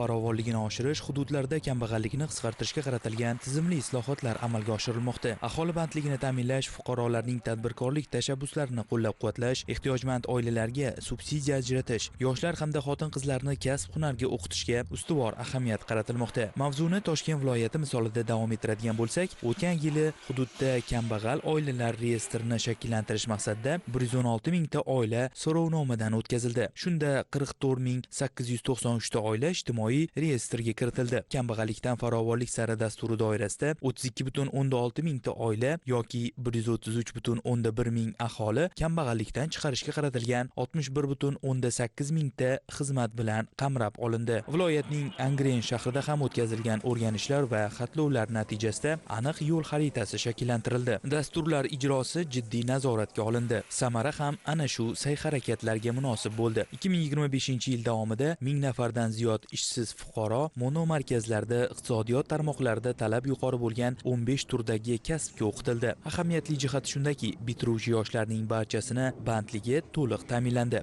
Farovonligini oshirish, hududlarda kambag'allikni qisqartirishga qaratilgan tizimli islohotlar amalga oshirilmoqda. Aholi bandligini ta'minlash, fuqarolarning tadbirkorlik tashabbuslarini qo'llab-quvvatlash, ehtiyojmand oilalarga subsidiya ajratish, yoshlar hamda xotin-qizlarni kasb-hunarga o'qitishga ustuvor ahamiyat qaratilmoqda. Mavzuni Toshkent viloyati misolida davom ettiradigan bo'lsak, o'tgan yili hududda kambag'al oilalar reyestrini shakllantirish maqsadida 116 mingta oila so'rovnomadan o'tkazildi. Shunda 44 893 ta oila ijtimoiy reyestrga kiritildi. Kambag'allikdan farovonlik sari dasturi doirasida 32,6 mingta oila yoki 133,1 ming aholi kambag'allikdan chiqarishga qaratilgan 61,8 mingta xizmat bilan qamrab olindi. Viloyatning Angren shahrida ham o'tkazilgan o'rganishlar va xatlovlar natijasida aniq yo'l xaritasi shakllantirildi. Dasturlar ijrosi jiddiy nazoratga olindi. Samara ham ana shu sa'y-harakatlarga munosib bo'ldi. 2025-yil davomida 1000 nafardan ziyod ishsiz fuqaro monomarkazlarda iqtisodiyot tarmoqlarida talab yuqori bo'lgan 15 turdagi kasbga o'qitildi. Ahamiyatli jihati shundaki, bitiruvchi yoshlarning barchasini bandligi to'liq ta'minlandi.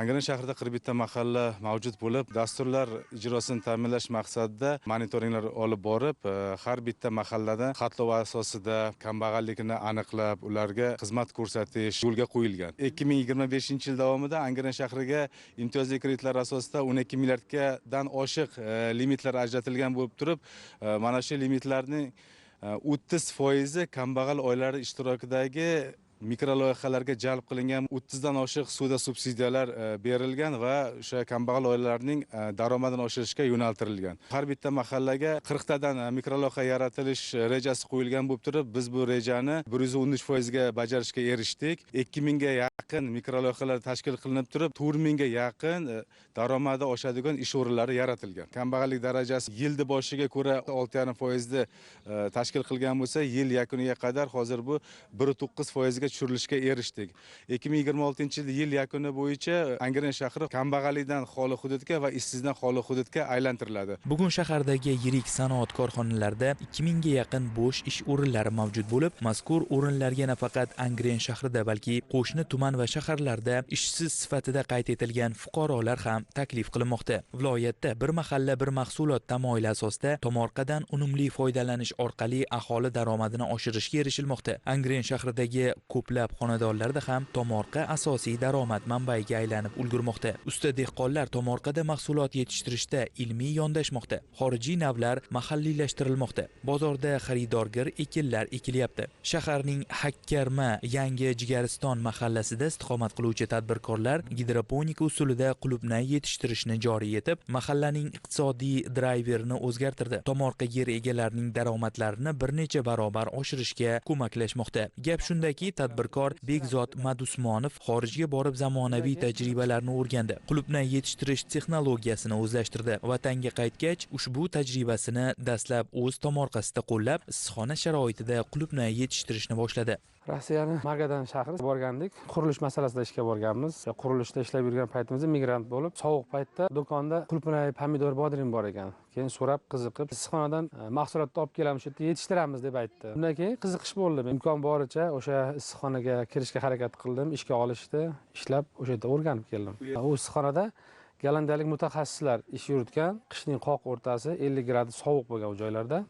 Angren shahrida 41 ta mahalla mavjud bo'lib, dasturlar ijrosini ta'minlash maqsadida monitoringlar olib borib, har bitta mahallada xatlov asosida kambag'allikni aniqlab, ularga xizmat ko'rsatish yo'lga qo'yilgan. 2025-yil davomida Angren shahriga imtiyozli kreditlar asosida 12 milliarddan oshiq limitlar ajratilgan bo'lib turib, mana shu limitlarning 30% kambag'al oilalar ishtirokidagi mikroloyihalarga jalb qilingan 30 dan oshiq suvda subsidiyalar berilgan va o'sha kambag'al oilalarning daromadini oshirishga yo'naltirilgan. Har bitta mahallaga 40 tadan mikroloyiha yaratilish rejasi qo'yilgan bo'lib turib, biz bu rejani 113% ga bajarishga erishdik. 2000 ga yaqin mikroloyihalar tashkil qilinib turib, 4000 ga yaqin daromadi oshadigan ish o'rinlari yaratilgan. Kambag'allik darajasi yildi boshiga ko'ra 6,5% da tashkil qilgan bo'lsa, yil yakuniga qadar hozir bu 1.9% ga tushirilishga erishdik. 2026-yil yakuni bo'yicha Angren shahri kambag'allikdan xoli hududga va ishsizdan xoli hududga aylantiriladi. Bugun shahardagi yirik sanoat korxonalarida 2000 ga yaqin bo'sh ish o'rinlari mavjud bo'lib, mazkur o'rinlarga nafaqat Angren shahrida, balki qo'shni tuman va shaharlarda ishsiz sifatida qayd etilgan fuqarolar ham taklif qilinmoqda. Viloyatda bir mahalla bir mahsulot tamoyili asosida tomorqadan unumli foydalanish orqali aholi daromadini oshirishga erishilmoqda. Angren shahridagi ko'plab xonadonlarda ham tomorqa asosiy daromad manbaiga aylanib ulgurmoqda. Usta dehqonlar tomorqada mahsulot yetishtirishda ilmiy yondashmoqda. Xorijiy navlar mahalliylashtirilmoqda. Bozorda xaridorgir ekinlar ekilyapti. Shaharning Hakkarma yangi Jigariston mahallasida istiqomat qiluvchi tadbirkorlar gidroponika usulida qulupnay yetishtirishni joriy etib, mahallaning iqtisodiy drayverini o'zgartirdi. Tomorqa yer egalarining daromadlarini bir necha barobar oshirishga ko'maklashmoqda. Gap shundaki, tadbirkor Bekzod Madusmonov xorijga borib zamonaviy tajribalarni o'rgandi. Qulupnay yetishtirish texnologiyasini o'zlashtirdi. Vatanga qaytgach, ushbu tajribasini dastlab o'z tomorqasida qo'llab, issiqxona sharoitida qulupnay yetishtirishni boshladi. Rossiyaning Magadan shahri borgandik. Qurilish masalasida ishga borganmiz. Qurilishda ishlab yurgan paytimizda migrant bo'lib, sovuq paytda do'konda qulupnay, pomidor, bodring bor ekan. Keyin so'rab, qiziqib, issiqxonadan mahsulotni olib kelamiz, shu yerda yetishtiramiz deb aytdi. Undan keyin qiziqish bo'ldi. Imkon boricha o'sha issiqxonaga kirishga harakat qildim. Ishga olishdi, ishlab o'sha yerda o'rganib keldim. U issiqxonada gollandiyalik mutaxassislar ish yuritgan. Qishning qoq o'rtasi 50 gradus sovuq bo'lgan u joylarda,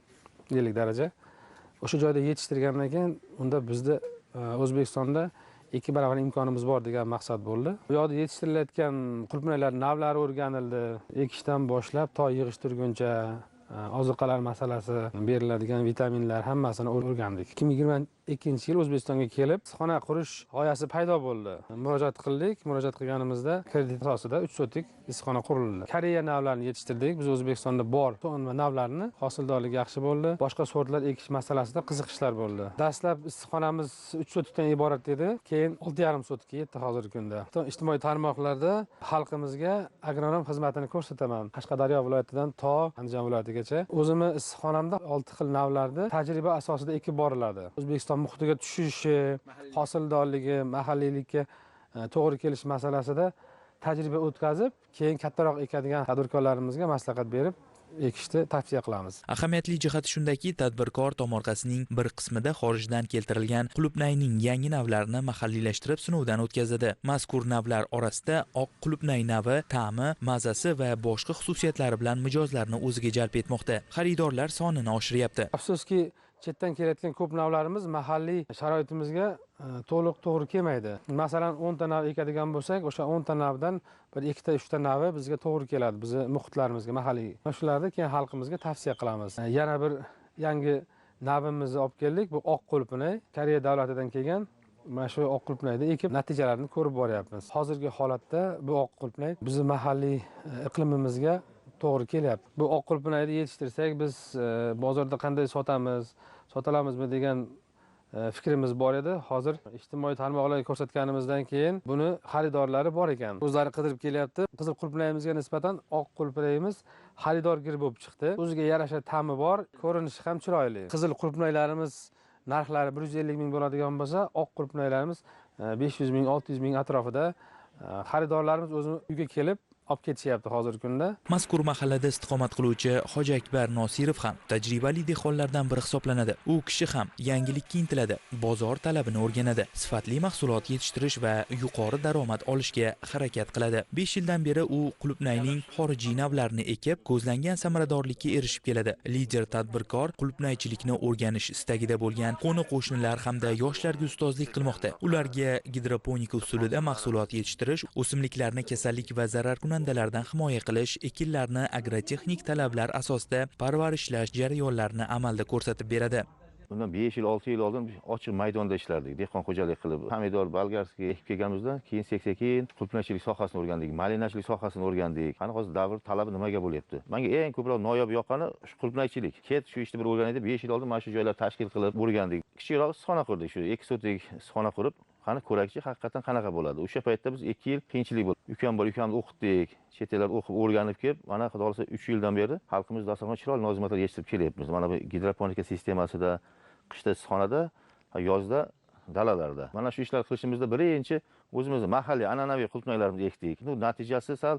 50 daraja. O'sha joyda yetishtirgandan keyin unda bizda O'zbekistonda 2 barobar imkonimiz bor degan maqsad bo'ldi. Bu yerda yetishtirilayotgan qulupnaylar navlari o'rganildi. Ekishdan boshlab to yig'ishtirguncha ozuqalar masalasi, beriladigan vitaminlar hammasini o'rgandik. 2022-yil O'zbekistonga kelib, issiqxona qurish g'oyasi paydo bo'ldi. Murojaat qildik. Murojaat qilganimizda kredit asosida 3 sotik issiqxona qurildi. Koreya navlarini yetishtirdik. Biz O'zbekistonda bor to'n va navlarni hosildorligi yaxshi bo'ldi. Boshqa sortlar ekish masalasida qiziqishlar bo'ldi. Dastlab issiqxonamiz 3 sotikdan iborat edi. Keyin 6,5 sotikka yetdi hozirgi kunda. Ijtimoiy tarmoqlarda xalqimizga agronom xizmatini ko'rsataman. Qashqadaryo viloyatidan to Andijon viloyatigacha o'zimni issiqxonamda 6 xil navlarni tajriba asosida ekib boriladi. O'zbekiston muhitiga tushishi, hosildorligi, mahalliylikka to'g'ri kelish masalasida tajriba o'tkazib, keyin kattaroq ekadigan tadbirkorlarimizga maslahat berib, ekishni tavsiya qilamiz. Ahamiyatli jihati shundaki, tadbirkor tomorqasining bir qismida xorijdan keltirilgan qulupnayning yangi navlarini mahalliylashtirib sinovdan o'tkazadi. Mazkur navlar orasida oq qulupnay navi, ta'mi, mazasi va boshqa xususiyatlari bilan mijozlarni o'ziga jalb etmoqda. Xaridorlar sonini oshiryapti. Afsuski, chetdan kelayotgan ko'p navlarimiz mahalliy sharoitimizga to'liq to'g'ri kelmaydi. Masalan, 10 ta nav ekadigan bo'lsak, o'sha 10 ta navdan bir 2 ta 3 ta navi bizga to'g'ri keladi, bizni muhitlarimizga, mahalliy. Shularni keyin xalqimizga tavsiya qilamiz. Yana bir yangi navimizni olib keldik. Bu oq qulupnay, Koreya davlatidan kelgan. Mana shu oq qulupnayni ekib natijalarini ko'rib boryapmiz. Hozirgi holatda bu oq qulupnay bizning mahalliy iqlimimizga to'g'ri kelyapti. Bu oq qulupnayni yetishtirsak, biz bozorda qanday sotalamizmi degan fikrimiz bor edi. Hozir ijtimoiy tarmoqlarga ko'rsatganimizdan keyin buni xaridorlari bor ekan. O'zlari qidirib kelyapti. Qizil qulupnayimizga nisbatan oq qulupnayimiz xaridorgir bo'lib chiqdi. O'ziga yarasha ta'mi bor, ko'rinishi ham chiroyli. Qizil qulupnaylarimiz narxlari 150 ming bo'ladigan bo'lsa, oq qulupnaylarimiz 500 ming, 600 ming atrofida. Xaridorlarimiz o'zi uyga kelib olib ketishyapti hozirgi kunda. Mazkur mahallada istiqomat qiluvchi Hoji Akbar Nosirov ham tajribali dehqonlardan biri hisoblanadi. U kishi ham yangilikka intiladi, bozor talabini o'rganadi, sifatli mahsulot yetishtirish va yuqori daromad olishga harakat qiladi. 5 yildan beri u qulupnayning xorijiy navlarini ekib, ko'zlangan samaradorlikka erishib keladi. Lider tadbirkor qulupnaychilikni o'rganish istagida bo'lgan qo'ni-qo'shnilar hamda yoshlarga ustozlik qilmoqda. Ularga gidroponika usulida mahsulot yetishtirish, o'simliklarni kasallik va zararkunandalardan himoya qilish, ekinlarni agrotexnik talablar asosida parvarishlash jarayonlarini amalda ko'rsatib beradi. Bundan 5 yil, 6 yil oldin ochiq maydonda ishlardik. Dehqon xo'jalik qilib, pomidor, bolgarskiy ekib kelganimizda, keyin sekin qulupnaychilik sohasini o'rgandik, malinachilik sohasini o'rgandik. Qani hozir davr talabi nimaga bo'lyapti? Menga eng ko'proq noyob yoqqani shu qulupnaychilik. Ket shu ishni bir o'rganaydi. 5 yil oldin mana shu joylar tashkil qilib o'rgandik. Kichikroq issiqxona qurdik, shu 2 sotik issiqxona qurib, qani ko'rakchi haqiqatan qanaqa bo'ladi. O'sha paytda biz 2 yil qiyinchilik bo'ldi. Ukam bor, ukamni o'qitdik. Chet ellarda o'qib, o'rganib kelib, mana xudo xolasa 3 yildan beri xalqimiz dasturxonga chiroyli nozimatlar yetishtirib kelyapmiz. Mana bu gidroponika sistemasida, qishda issiqxonada, yozda dalalarda. Mana shu ishlar qilishimizda birinchi o'zimizni mahalliy an'anaviy qulupnaylarimizni ekdik. Bu natijasi sal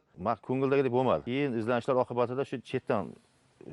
ko'ngildagidek bo'lmadi. Keyin izlanishlar oqibatida shu chetdan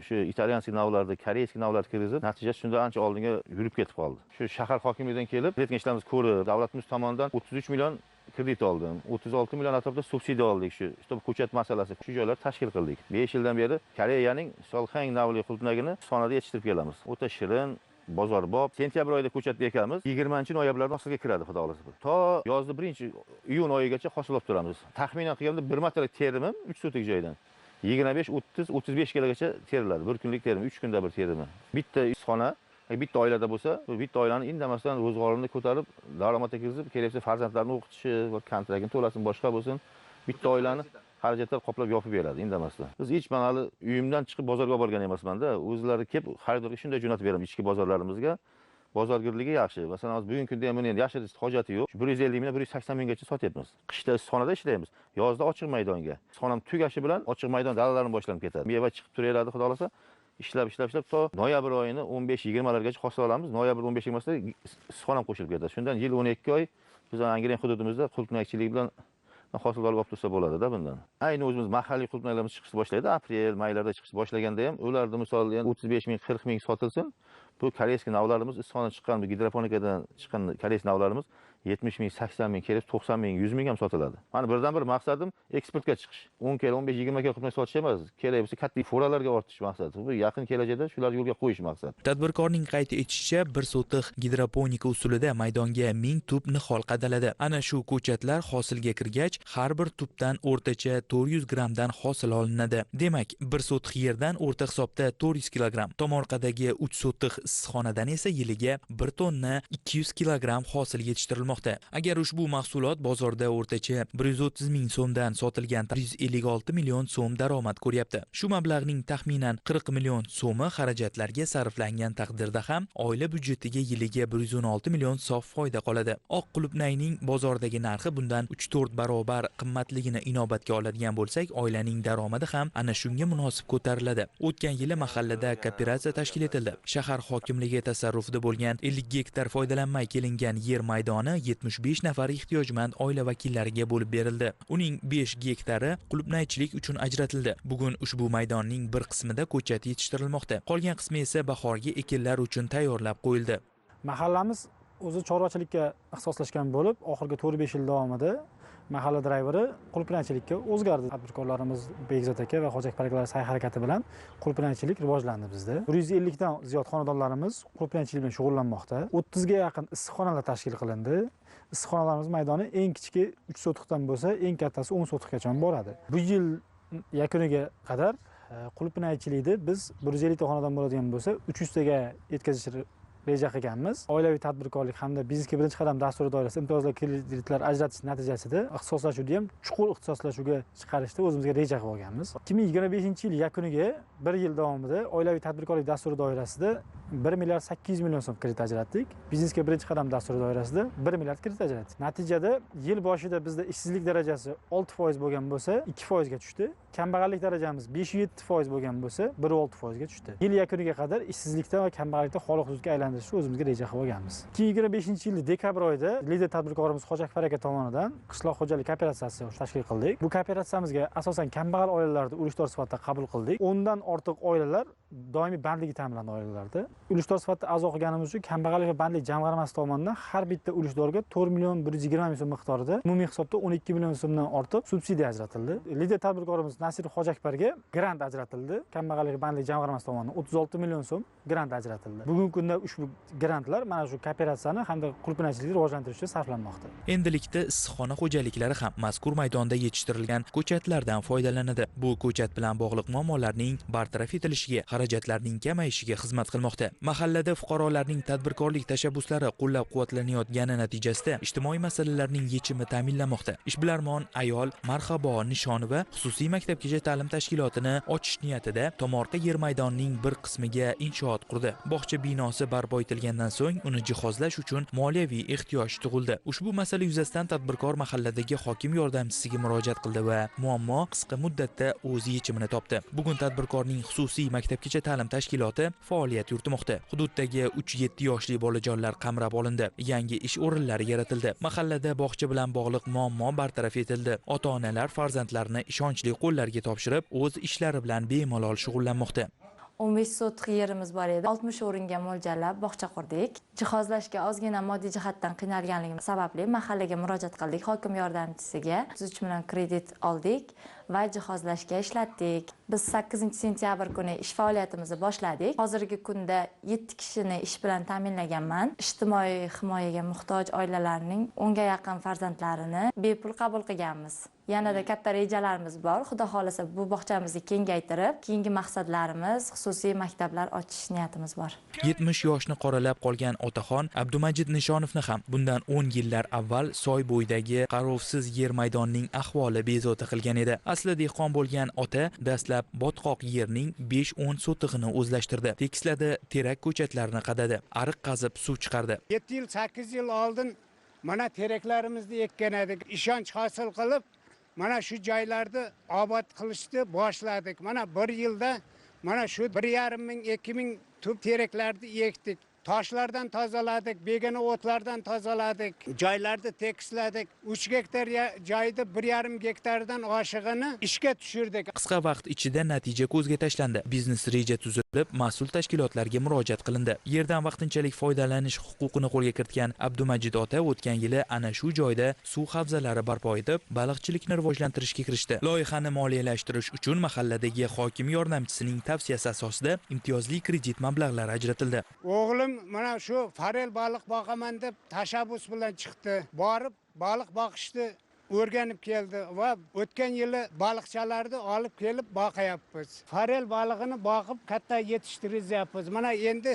shu italyanskiy navlarni, koreyskiy navlarni kirgizib, natijasi shunda ancha oldinga yurib ketib qoldi. Shu shahar hokimligidan kelib, qilayotgan ishlarimizni ko'rib, davlatimiz tomonidan 33 million kredit oldim. 36 million atrofida subsidiya oldik shu. Ko'chat masalasi. Shu joylar tashkil qildik. 5 yildan beri Koreyaning Solxang navli qulupnagini sonada yetishtirib kelamiz. O'ta shirin, bozorbob. Sentyabr oyida ko'chatni ekamiz. 20-noyabrlarda hosilga kiradi, xudo xolasa. To yozda 1-iyun oyigacha hosil olib turamiz. Taxminan qilganda 1 martalik terimim 3 sotik joydan 25, 30, 35 kilogagacha teriladi. Bir kunlik terim, 3 kunda bir terimi. Bitta issiqxona, bitta oilada bo'lsa, bitta oilani indamasdan ro'zg'orini ko'tarib, daromadga kirgizib, kelasi farzandlarini o'qitishi, kontraktini to'lasin, boshqa bo'lsin, bitta oilani xarajatlar qoplab yopib beradi indamasdan. Biz hech manali uyimdan chiqib bozorga borgan emasman-da. O'zlari kelib xaridorga shunday jo'natib beraman ichki bozorlarimizga. Bozorgirligi yaxshi. Masalan, hozir bugungi kunda ham endi yashirish hojati yo'q. 150 mingdan 180 minggacha sotyapmiz. Qishda issiqxonada ishlaymiz, yozda ochiq maydonga. Issiqxonam tugashi bilan ochiq maydon dalalarni boshlanib ketadi. Meva chiqib turaveradi, xudo xolasa. Ishlab to noyabr oyini 15-20largacha hosil olamiz. Noyabr 15-20sida issiqxonam qo'shilib ketadi. Shundan yil 12 oy biz Angren hududimizda qulupnaychilik bilan hosil olib tursa bo'ladi-da bundan. Ayni o'zimiz mahalliy qulupnaylarimiz chiqishni boshlaydi. Aprel, maylarda chiqishni boshlaganda ham ularda misol 35 ming, 40 ming sotilsin. Bu koreyskiy navlarimiz issiqxonadan chiqqan, bu gidroponikadan chiqqan koreyskiy navlarimiz 70 ming, 80 ming, kelib 90 ming, 100 ming ham sotiladi. Mana birdan bir maqsadim eksportga chiqish. 10 kilo, 15, 20 kilo qulupnay sotish emas, kerak bo'lsa katta foralarga ortish maqsadi. Bu yaqin kelajakda shularni yo'lga qo'yish maqsadi. Tadbirkorning qayd etishicha, bir sotiq gidroponika usulida maydonga 1000 tub nihol qadaladi. Ana shu ko'chatlar hosilga kirgach, har bir tubdan o'rtacha 400 grammdan hosil olinadi. Demak, bir sotiq yerdan o'rta hisobda 400 kilogramm, tomorqadagi 3 sotiq issiqxonadan esa yiliga 1 tonna 200 kilogramm hosil yetishtirilmoqda. Agar ushbu mahsulot bozorda o'rtacha 130 ming so'mdan sotilganda 156 million so'm daromad ko'ryapti. Shu mablag'ning taxminan 40 million so'mi xarajatlarga sarflangan taqdirda ham oila byudjetiga yiliga 116 million sof foyda qoladi. Oq qulupnayning bozordagi narxi bundan 3-4 barobar qimmatligini inobatga oladigan bo'lsak, oilaning daromadi ham ana shunga munosib ko'tariladi. O'tgan yili mahallada kooperatsiya tashkil etildi. Shahar hokimligi tasarrufida bo'lgan 50 gektar foydalanmay kelingan yer maydoni 75 nafar ehtiyojmand oila vakillariga bo'lib berildi. Uning 5 gektari qulupnaychilik uchun ajratildi. Bugun ushbu maydonning bir qismida ko'chat yetishtirilmoqda. Qolgan qismi esa bahorgi ekinlar uchun tayyorlab qo'yildi. Mahallamiz o'zi chorvachilikka ixtisoslashgan bo'lib, oxirgi 4-5 yil davomida mahalla drayveri qulupnaychilikka o'zgardi. Tadbirkorlarimiz Bekzod aka va Hoji Akbar akalar sa'y-harakati bilan qulupnaychilik rivojlandi bizda. 150 dan ziyod xonadonlarimiz qulupnaychilik bilan shug'ullanmoqda. 30 ga yaqin issiqxonalar tashkil qilindi. Issiqxonalarimiz maydoni eng kichigi 3 sotixdan bo'lsa, eng kattasi 10 sotixgacha boradi. Bu yil yakuniga qadar qulupnaychilikni biz 150 ta xonadon bo'ladigan bo'lsa, 300 taga yetkazish reja qilganmiz. Oilaviy tadbirkorlik hamda biznesga birinchi qadam dasturi doirasida imtiyozli kreditlar ajratish natijasida ixtisoslashuvni ham chuqur ixtisoslashuvga chiqarishda o'zimizga reja qilib olganmiz. 2025-yil yakuniga 1 yil davomida oilaviy tadbirkorlik dasturi doirasida 1 milliard 800 million so'm kredit ajratdik. Biznesga birinchi qadam dasturi doirasida 1 milliard kredit ajratdik. Natijada yil boshida bizda ishsizlik darajasi 6% bo'lgan bo'lsa, 2% ga tushdi. Kambag'allik darajamiz 5-7% bo'lgan bo'lsa, 1-6% ga tushdi. Yil yakuniga qadar ishsizlikdan va kambag'allikdan xoli hududga aylantirishni o'zimizga reja qilib olganmiz. 2025-yilning dekabr oyida lider tadbirkorimiz Hoji Akbar aka tomonidan qishloq xo'jalik kooperatsiyasi tashkil qildik. Bu kooperatsiyamizga asosan kambag'al oilalarni ulushdor sifatida qabul qildik. 10 dan ortiq oilalar doimiy bandligi ta'minlandi oilalarda. Ulushdor sifatida a'zo qilganimiz uchun kambag'allik va bandlik jamg'armasi tomonidan har bitta ulushdorga 4 million 120 ming so'm miqdorida umumiy hisobda 12 million so'mdan ortiq subsidiya ajratildi. Lider tadbirkorimiz Nasir Hoji Akbarga grant ajratildi. Kambag'allik va bandlik jamg'armasi tomonidan 36 million so'm grant ajratildi. Bugungi kunda ushbu grantlar mana shu kooperatsiyani hamda qulupnaychilikni rivojlantirishga sarflanmoqda. Endilikda issiqxona xo'jaliklari ham mazkur maydonda yetishtirilgan ko'chatlardan foydalanadi. Bu ko'chat bilan bog'liq muammolarning bartaraf etilishiga, xarajatlarning kamayishiga xizmat qilmoqda. Mahallada fuqarolarning tadbirkorlik tashabbuslari qo'llab-quvvatlanayotgani natijasida ijtimoiy masalalarning yechimi ta'minlanmoqda. Ishbilarmon ayol Marhabo nishoni va xususiy maktabgacha ta'lim tashkilotini ochish niyatida tomorqa yer maydonining bir qismiga inshoot qurdi. Bog'cha binosi barpo etilgandan so'ng uni jihozlash uchun moliyaviy ehtiyoj tug'ildi. Ushbu masala yuzasidan tadbirkor mahalladagi hokim yordamchisiga murojaat qildi va muammo qisqa muddatda o'z yechimini topdi. Bugun tadbirkorning xususiy maktabgacha ta'lim tashkiloti faoliyat yuritmoqda. Hududdagi 3-7 yoshli bolajonlar qamrab olindi. Yangi ish o'rinlari yaratildi. Mahallada bog'cha bilan bog'liq muammo bartaraf etildi. Ota-onalar farzandlarini ishonchli qo'llarga topshirib, o'z ishlari bilan bemalol shug'ullanmoqda. 15 sotix yerimiz bor edi. 60 o'ringa mo'ljallab bog'cha qurdik. Jihozlashga ozgina moddiy jihatdan qiynalganligimiz sababli mahallaga murojaat qildik. Hokim yordamchisiga 33 million kredit oldik va jihozlashga ishlatdik. Biz 8-sentyabr kuni ish faoliyatimizni boshladik. Hozirgi kunda 7 kishini ish bilan ta'minlaganman. Ijtimoiy himoyaga muhtoj oilalarning 10 ga yaqin farzandlarini bepul qabul qilganmiz. Yanada katta rejalarimiz bor. Xudo xolasa bu bog'chamizni kengaytirib, keyingi maqsadlarimiz xususiy maktablar ochish niyatimiz bor. 70 yoshni qoralab qolgan otaxon Abdumajid Nishonovni ham bundan 10 yillar avval soy bo'yidagi qarovsiz yer maydonining ahvoli bezovta qilgan edi. Asli dehqon bo'lgan ota dastlab botqoq yerning 5-10 sotig'ini o'zlashtirdi. Tekisladi, terak ko'chatlarini qadadi, ariq qazib suv chiqardi. 7 yil, 8 yil oldin mana teraklarimizni ekkan edik. Ishonch hosil qilib, mana shu joylarni obod qilishni boshladik. Mana 1 yilda mana shu 1,5 ming 2 ming tub teraklarni ekdik. Toshlardan tozaladik, begona o'tlardan tozaladik, joylarni tekisladik. 3 gektar joyda 1,5 gektardan oshig'ini ishga tushirdik. Qisqa vaqt ichida natija ko'zga tashlandi. Biznes reja tuzilib, mas'ul tashkilotlarga murojaat qilindi. Yerdan vaqtinchalik foydalanish huquqini qo'lga kiritgan Abdumajid ota o'tgan yili ana shu joyda suv havzalari barpo etib, baliqchilikni rivojlantirishga kirishdi. Loyihani moliyalashtirish uchun mahalladagi hokim yordamchisining tavsiyasi asosida imtiyozli kredit mablag'lari ajratildi. O'g'lim mana shu farel baliq boqaman deb tashabbus bilan chiqdi. Borib baliq boqishni o'rganib keldi va o'tgan yili baliqchalarni olib kelib boqayapmiz. Farel balig'ini boqib katta yetishtiryapmiz. Mana endi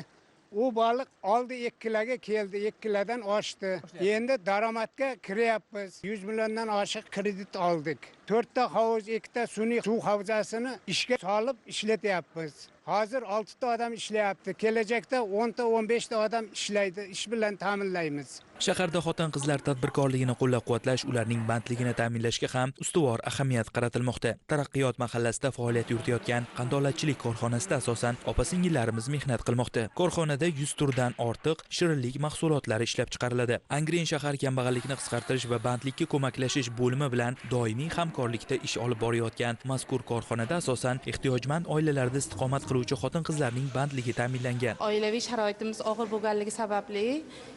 u baliq oldi 2 kiloga keldi, 2 kilodan oshdi. Endi daromadga kiryapmiz. 100 milliondan oshiq kredit oldik. 4 ta hovuz, 2 ta sun'iy suv havzasini ishga solib ishlatyapmiz. Hozir 6 ta odam ishlayapti. Kelajakda 10 ta 15 ta odam ishlaydi. Ish bilan ta'minlaymiz. Shaharda xotin-qizlar tadbirkorligini qo'llab-quvvatlash, ularning bandligini ta'minlashga ham ustuvor ahamiyat qaratilmoqda. Taraqqiyot mahallasida faoliyat yuritayotgan qandolatchilik korxonasida asosan opa-singillarimiz mehnat qilmoqda. Korxonada 100 turdan ortiq shirinlik mahsulotlari ishlab chiqariladi. Angren shahar kambag'allikni qisqartirish va bandlikka ko'maklashish bo'limi bilan doimiy hamkorlikda ish olib borayotgan mazkur korxonada asosan ehtiyojmand oilalarda istiqomat qiluvchi xotin-qizlarning bandligi ta'minlangan. Oilaviy sharoitimiz og'ir bo'lganligi sababli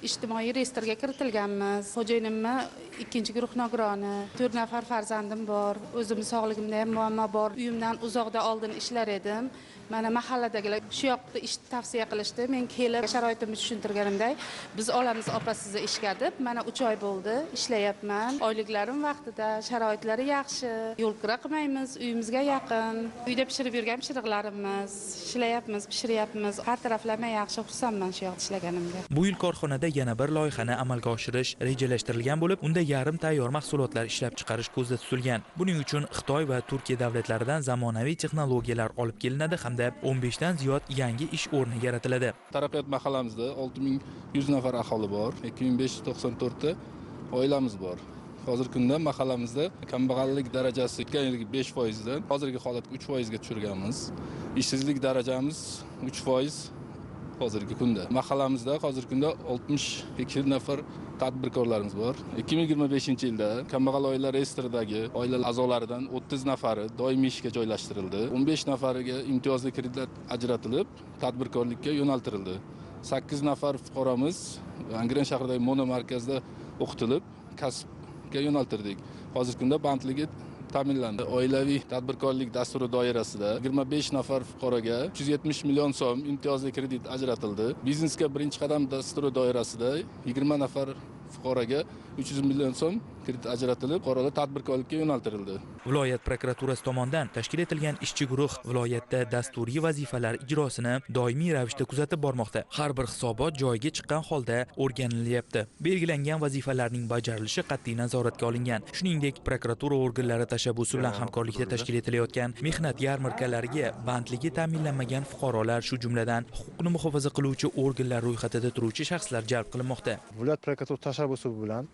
ijtimoiy reyestrga kiritilganmiz. Xo'jayinimni ikkinchi guruh nogironi, 4 nafar farzandim bor. O'zimning sog'ligimda ham muammo bor. Uyimdan uzoqda oldin ishlar edim. Mana mahalladagilar shu yoqda ish tavsiya qilishdi. Men kelib sharoitimni tushuntirganimda, biz olamiz opa sizni ishga deb, mana 3 oy bo'ldi, ishlayapman. Oyliklarim vaqtida, sharoitlari yaxshi. Yo'l kira qilmaymiz, uyimizga yaqin. Uyda pishirib yurgan pishiriqlarimiz, ishlayapmiz, pishiryapmiz. Har taraflama yaxshi, xursandman shu yoqda ishlaganimga. Bu yil korxonada yana bir loyihani amalga oshirish rejalashtirilgan bo'lib, unda yarim tayyor mahsulotlar ishlab chiqarish ko'zda tutilgan. Buning uchun Xitoy va Turkiya davlatlaridan zamonaviy texnologiyalar olib kelinadi hamda 15 dan ziyod yangi ish o'rni yaratiladi. Taraqqiyot mahallamizda 6100 nafar aholi bor, 2594 ta oilamiz bor. Hozirgi kunda mahallamizda kambag'allik darajasi 5% dan hozirgi holatga 3% ga tushirganmiz. Ishsizlik darajamiz 3%. Hozirgi kunda mahallamizda hozirgi kunda 62 nafar tadbirkorlarimiz bor. 2025-yilda kambag'al oilalar reyestridagi oila a'zolaridan 30 nafari doimiy ishga joylashtirildi. 15 nafariga imtiyozli kreditlar ajratilib, tadbirkorlikka yo'naltirildi. 8 nafar fuqaromiz Angren shahridagi mono markazda o'qitilib, kasbga yo'naltirdik. Hozirgi kunda bandligi ta'minlandi. Oilaviy tadbirkorlik dasturi doirasida 25 nafar fuqaroga 370 million so'm imtiyozli kredit ajratildi. Biznesga birinchi qadam dasturi doirasida 20 nafar fuqaroga 300 million so'm kredit ajratilib, fuqarolar tadbirkorlikka yo'naltirildi. Viloyat prokuraturasi tomonidan tashkil etilgan ishchi guruh viloyatda dasturiy vazifalar ijrosini doimiy ravishda kuzatib bormoqda. Har bir hisobot joyiga chiqqan holda o'rganilyapti. Belgilangan vazifalarning bajarilishi qat'iy nazoratga olingan. Shuningdek, prokuratura organlari tashabbusi bilan hamkorlikda tashkil etilayotgan mehnat yarmarkalariga bandligi ta'minlanmagan fuqarolar, shu jumladan huquqni muhofaza qiluvchi organlar ro'yxatida turuvchi shaxslar jalb qilinmoqda. Viloyat prokuratura tashabbusi bilan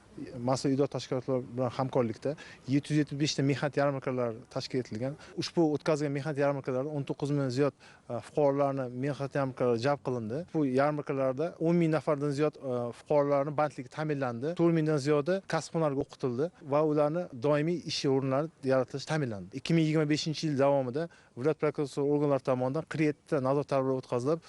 mas'ul idora tashkilotlar bilan hamkorlikda 775 ta mehnat yarmarkalari tashkil etilgan. Ushbu o'tkazilgan mehnat yarmarkalarida 19 ming ziyod fuqarolarni mehnat yarmarkalariga jalb qilindi. Bu yarmarkalarda 10 ming nafardan ziyod fuqarolarning bandligi ta'minlandi. 4 mingdan ziyodi kasb-hunarga o'qitildi va ularni doimiy ish o'rinlari yaratilishi ta'minlandi. 2025-yil davomida viloyat prokuratura organlari tomonidan 47 ta nazorat tadbirlari o'tkazilib,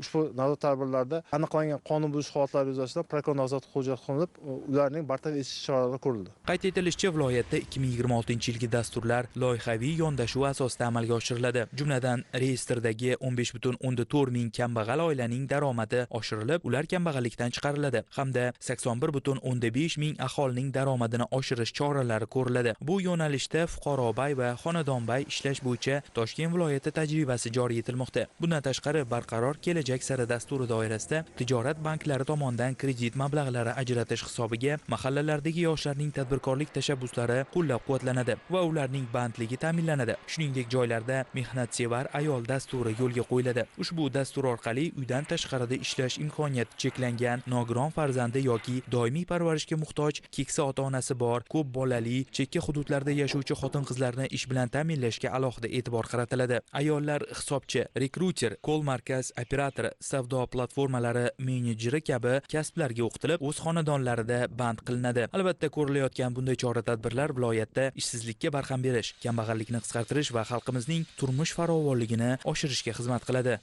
ushbu nazorat tadbirlarida aniqlangan qonun buzish holatlari yuzasidan prokuror nazorati qo'lga qilinib, ularning bartaraf etish choralari ko'rildi. Qayd etilishicha, viloyatda 2026-yilgi dasturlar loyihaviy yondashuv asosida amalga oshiriladi. Jumladan, reyestrdagi 15,4 ming kambag'al oilaning daromadi oshirilib, ular kambag'allikdan chiqariladi hamda 81,5 ming aholining daromadini oshirish choralari ko'riladi. Bu yo'nalishda fuqarobay va xonadonbay ishlash bo'yicha Toshkent viloyati tajribasi joriy etilmoqda. Bundan tashqari, barqaror kelajak sari dasturi doirasida tijorat banklari tomonidan kredit mablag'lari ajratish hisobiga mahallalardagi yoshlarning tadbirkorlik tashabbuslari qo'llab-quvvatlanadi va ularning bandligi ta'minlanadi. Shuningdek, joylarda mehnatsevar ayol dasturi yo'lga qo'yiladi. Ushbu dastur orqali uydan tashqarida ishlash imkoniyati cheklangan, nogiron farzandi yoki doimiy parvarishga muhtoj, keksa ota-onasi bor, ko'p bolali, chekka hududlarda yashovchi xotin-qizlarni ish bilan ta'minlashga alohida e'tibor qaratiladi. Ayollar hisobchi, rekruter, kol markaz operatori, savdo platformalari menejeri kabi kasblarga o'qitilib, o'z xonadonlarida band qilinadi. Albatta, ko'rilayotgan bunday chora-tadbirlar viloyatda ishsizlikka barham berish, kambag'allikni qisqartirish va xalqimizning turmush farovonligini oshirishga xizmat qiladi.